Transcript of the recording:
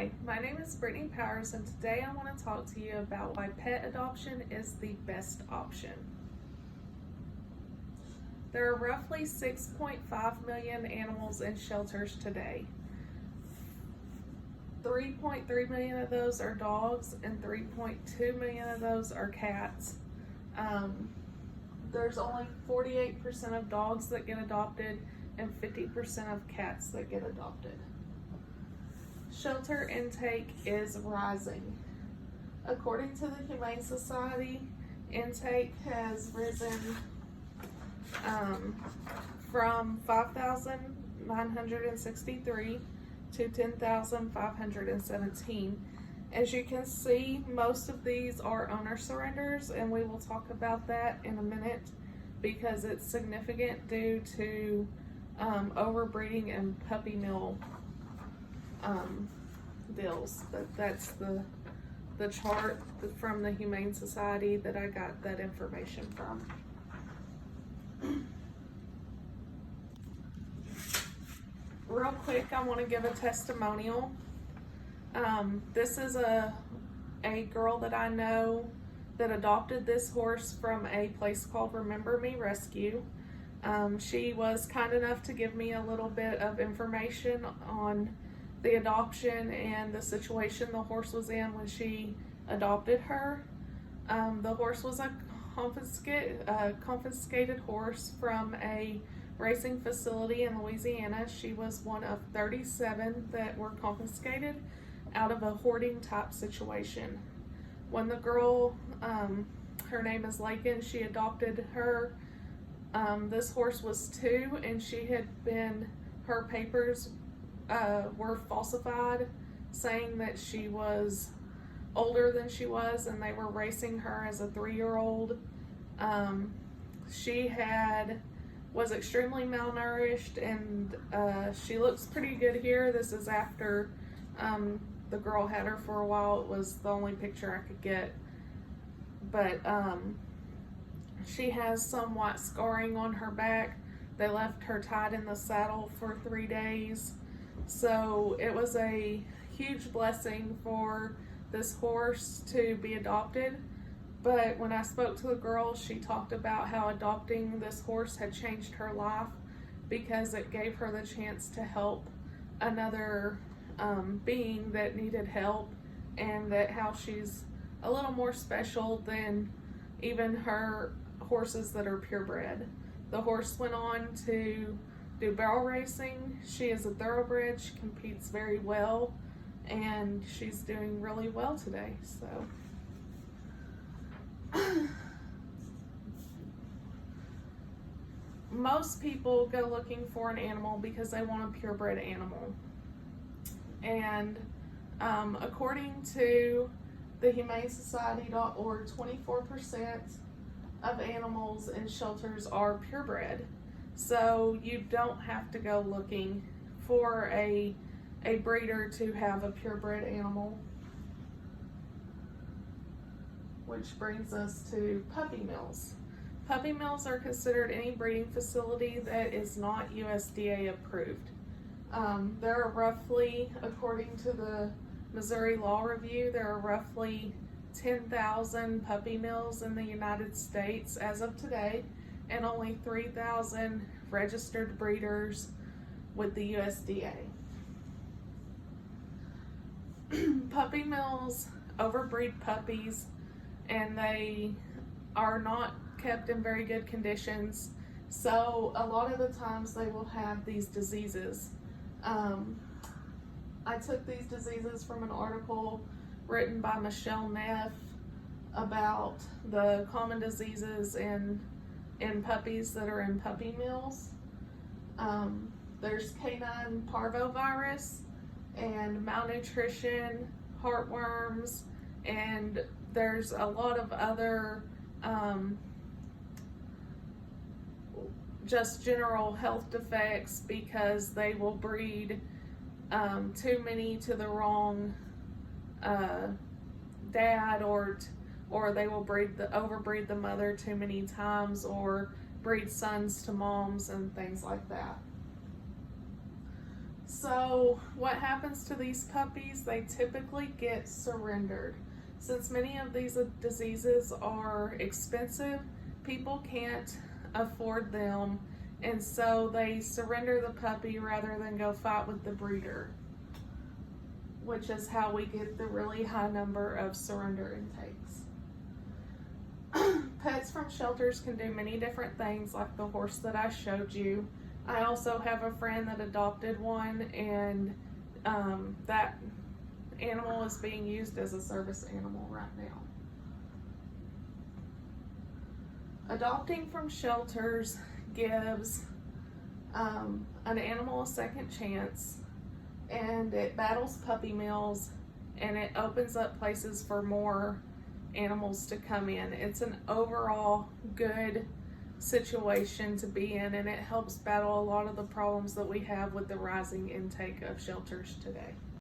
Hi, my name is Brittany Powers, and today I want to talk to you about why pet adoption is the best option. There are roughly 6.5 million animals in shelters today. 3.3 million of those are dogs, and 3.2 million of those are cats. There's only 48% of dogs that get adopted, and 50% of cats that get adopted. Shelter intake is rising. According to the Humane Society, intake has risen from 5,963 to 10,517. As you can see, most of these are owner surrenders, and we will talk about that in a minute because it's significant due to overbreeding and puppy mill deals. That's the chart from the Humane Society that I got that information from. Real quick, I want to give a testimonial. This is a girl that I know that adopted this horse from a place called Remember Me Rescue. She was kind enough to give me a little bit of information on the adoption and the situation the horse was in when she adopted her. The horse was a confiscated horse from a racing facility in Louisiana. She was one of 37 that were confiscated out of a hoarding type situation. When the girl, her name is Lakin, she adopted her. This horse was 2, and she had been, her papers were falsified, saying that she was older than she was, and they were racing her as a 3-year-old. She was extremely malnourished, and she looks pretty good here. This is after the girl had her for a while. It was the only picture I could get, but she has some white scarring on her back. They left her tied in the saddle for 3 days. So it was a huge blessing for this horse to be adopted. But when I spoke to the girl, she talked about how adopting this horse had changed her life because it gave her the chance to help another being that needed help, and that how she's a little more special than even her horses that are purebred. The horse went on to do barrel racing. She is a thoroughbred. She competes very well, and she's doing really well today. So most people go looking for an animal because they want a purebred animal, and according to the humanesociety.org, 24% of animals in shelters are purebred. So you don't have to go looking for a breeder to have a purebred animal. Which brings us to puppy mills. Puppy mills are considered any breeding facility that is not USDA approved. There are roughly, according to the Missouri Law Review, there are roughly 10,000 puppy mills in the United States as of today, and only 3,000 registered breeders with the USDA. Puppy mills overbreed puppies, and they are not kept in very good conditions, so a lot of the times they will have these diseases. I took these diseases from an article written by Michelle Neff about the common diseases in puppies that are in puppy mills. There's canine parvovirus and malnutrition, heartworms, and there's a lot of other just general health defects because they will breed too many to the wrong dad, or they will overbreed the mother too many times, or breed sons to moms and things like that. So what happens to these puppies? They typically get surrendered. Since many of these diseases are expensive, people can't afford them, and so they surrender the puppy rather than go fight with the breeder, which is how we get the really high number of surrender intakes. Pets from shelters can do many different things, like the horse that I showed you. I also have a friend that adopted one, and that animal is being used as a service animal right now. Adopting from shelters gives an animal a second chance, and it battles puppy mills, and it opens up places for more animals to come in. It's an overall good situation to be in, and it helps battle a lot of the problems that we have with the rising intake of shelters today.